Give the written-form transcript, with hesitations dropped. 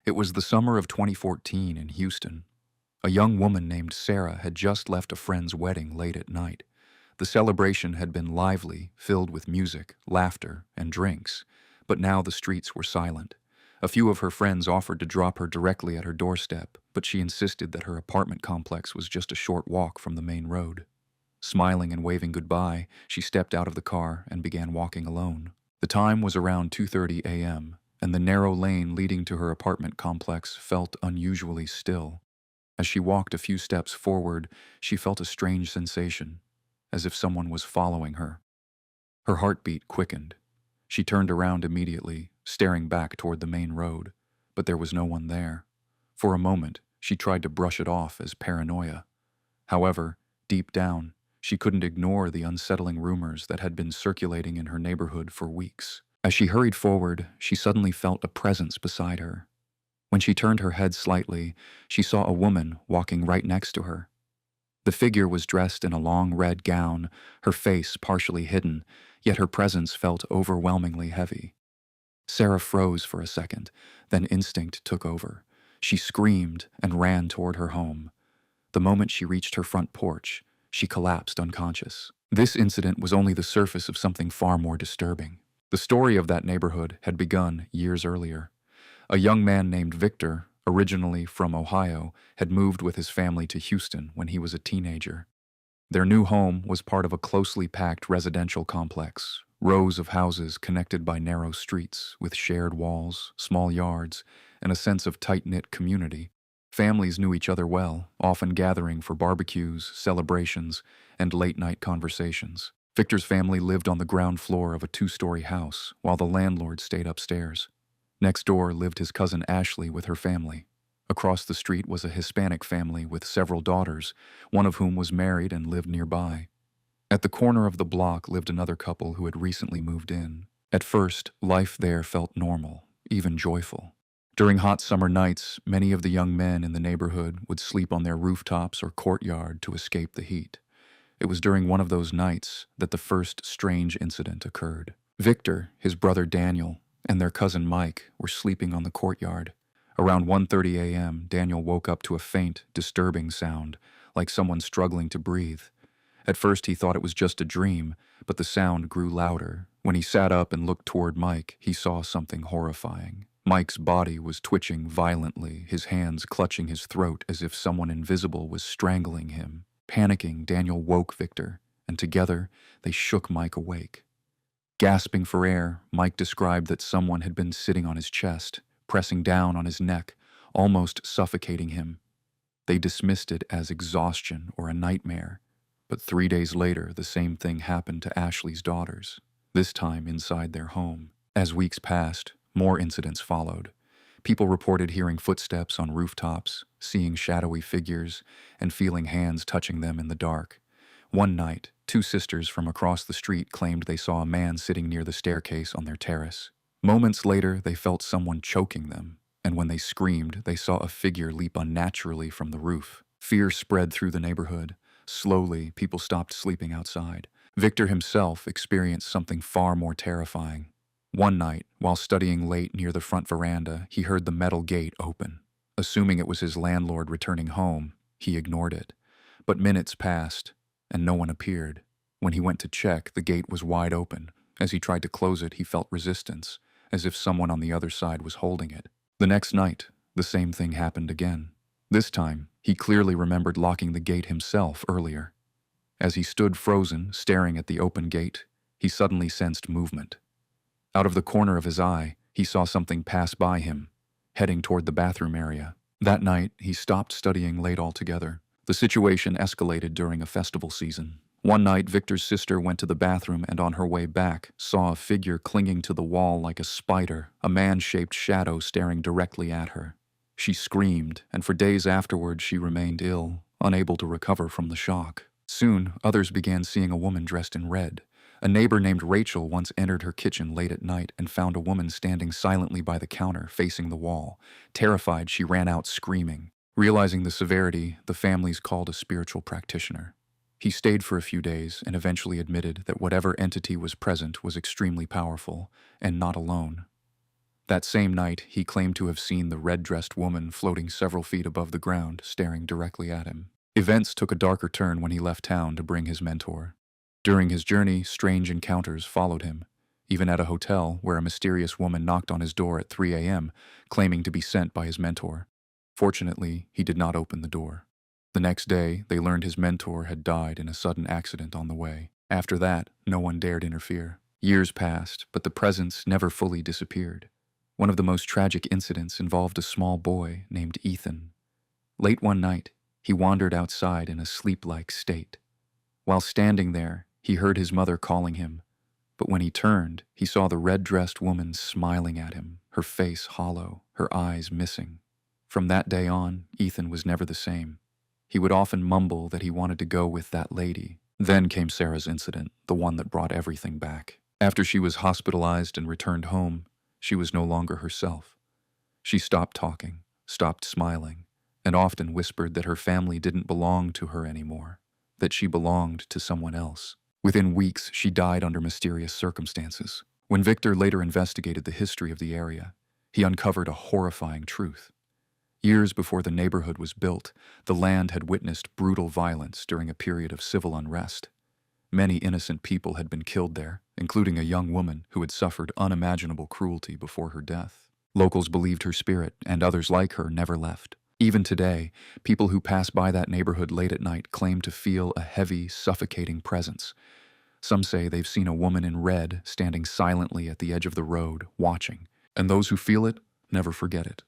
It was the summer of 2014 in Houston. A young woman named Sarah had just left a friend's wedding late at night. The celebration had been lively, filled with music, laughter, and drinks, but now the streets were silent. A few of her friends offered to drop her directly at her doorstep, but she insisted that her apartment complex was just a short walk from the main road. Smiling and waving goodbye, she stepped out of the car and began walking alone. The time was around 2:30 a.m., and the narrow lane leading to her apartment complex felt unusually still. As she walked a few steps forward, she felt a strange sensation, as if someone was following her. Her heartbeat quickened. She turned around immediately, staring back toward the main road, but there was no one there. For a moment, she tried to brush it off as paranoia. However, deep down, she couldn't ignore the unsettling rumors that had been circulating in her neighborhood for weeks. As she hurried forward, she suddenly felt a presence beside her. When she turned her head slightly, she saw a woman walking right next to her. The figure was dressed in a long red gown, her face partially hidden, yet her presence felt overwhelmingly heavy. Sarah froze for a second, then instinct took over. She screamed and ran toward her home. The moment she reached her front porch, she collapsed unconscious. This incident was only the surface of something far more disturbing. The story of that neighborhood had begun years earlier. A young man named Victor, originally from Ohio, had moved with his family to Houston when he was a teenager. Their new home was part of a closely packed residential complex, rows of houses connected by narrow streets with shared walls, small yards, and a sense of tight-knit community. Families knew each other well, often gathering for barbecues, celebrations, and late-night conversations. Victor's family lived on the ground floor of a two-story house, while the landlord stayed upstairs. Next door lived his cousin Ashley with her family. Across the street was a Hispanic family with several daughters, one of whom was married and lived nearby. At the corner of the block lived another couple who had recently moved in. At first, life there felt normal, even joyful. During hot summer nights, many of the young men in the neighborhood would sleep on their rooftops or courtyard to escape the heat. It was during one of those nights that the first strange incident occurred. Victor, his brother Daniel, and their cousin Mike were sleeping on the courtyard. Around 1:30 a.m., Daniel woke up to a faint, disturbing sound, like someone struggling to breathe. At first he thought it was just a dream, but the sound grew louder. When he sat up and looked toward Mike, he saw something horrifying. Mike's body was twitching violently, his hands clutching his throat as if someone invisible was strangling him. Panicking, Daniel woke Victor, and together they shook Mike awake. Gasping for air, Mike described that someone had been sitting on his chest, pressing down on his neck, almost suffocating him. They dismissed it as exhaustion or a nightmare, but 3 days later the same thing happened to Ashley's daughters, this time inside their home. As weeks passed, more incidents followed. People reported hearing footsteps on rooftops, seeing shadowy figures, and feeling hands touching them in the dark. One night, 2 sisters from across the street claimed they saw a man sitting near the staircase on their terrace. Moments later, they felt someone choking them, and when they screamed, they saw a figure leap unnaturally from the roof. Fear spread through the neighborhood. Slowly, people stopped sleeping outside. Victor himself experienced something far more terrifying. One night, while studying late near the front veranda, he heard the metal gate open. Assuming it was his landlord returning home, he ignored it. But minutes passed, and no one appeared. When he went to check, the gate was wide open. As he tried to close it, he felt resistance, as if someone on the other side was holding it. The next night, the same thing happened again. This time, he clearly remembered locking the gate himself earlier. As he stood frozen, staring at the open gate, he suddenly sensed movement. Out of the corner of his eye, he saw something pass by him, heading toward the bathroom area. That night, he stopped studying late altogether. The situation escalated during a festival season. One night, Victor's sister went to the bathroom and on her way back, saw a figure clinging to the wall like a spider, a man-shaped shadow staring directly at her. She screamed, and for days afterward she remained ill, unable to recover from the shock. Soon, others began seeing a woman dressed in red. A neighbor named Rachel once entered her kitchen late at night and found a woman standing silently by the counter, facing the wall. Terrified, she ran out screaming. Realizing the severity, the families called a spiritual practitioner. He stayed for a few days and eventually admitted that whatever entity was present was extremely powerful and not alone. That same night, he claimed to have seen the red-dressed woman floating several feet above the ground, staring directly at him. Events took a darker turn when he left town to bring his mentor. During his journey, strange encounters followed him, even at a hotel where a mysterious woman knocked on his door at 3 a.m., claiming to be sent by his mentor. Fortunately, he did not open the door. The next day, they learned his mentor had died in a sudden accident on the way. After that, no one dared interfere. Years passed, but the presence never fully disappeared. One of the most tragic incidents involved a small boy named Ethan. Late one night, he wandered outside in a sleep-like state. While standing there, he heard his mother calling him, but when he turned, he saw the red-dressed woman smiling at him, her face hollow, her eyes missing. From that day on, Ethan was never the same. He would often mumble that he wanted to go with that lady. Then came Sarah's incident, the one that brought everything back. After she was hospitalized and returned home, she was no longer herself. She stopped talking, stopped smiling, and often whispered that her family didn't belong to her anymore, that she belonged to someone else. Within weeks, she died under mysterious circumstances. When Victor later investigated the history of the area, he uncovered a horrifying truth. Years before the neighborhood was built, the land had witnessed brutal violence during a period of civil unrest. Many innocent people had been killed there, including a young woman who had suffered unimaginable cruelty before her death. Locals believed her spirit, and others like her never left. Even today, people who pass by that neighborhood late at night claim to feel a heavy, suffocating presence. Some say they've seen a woman in red standing silently at the edge of the road, watching, and those who feel it never forget it.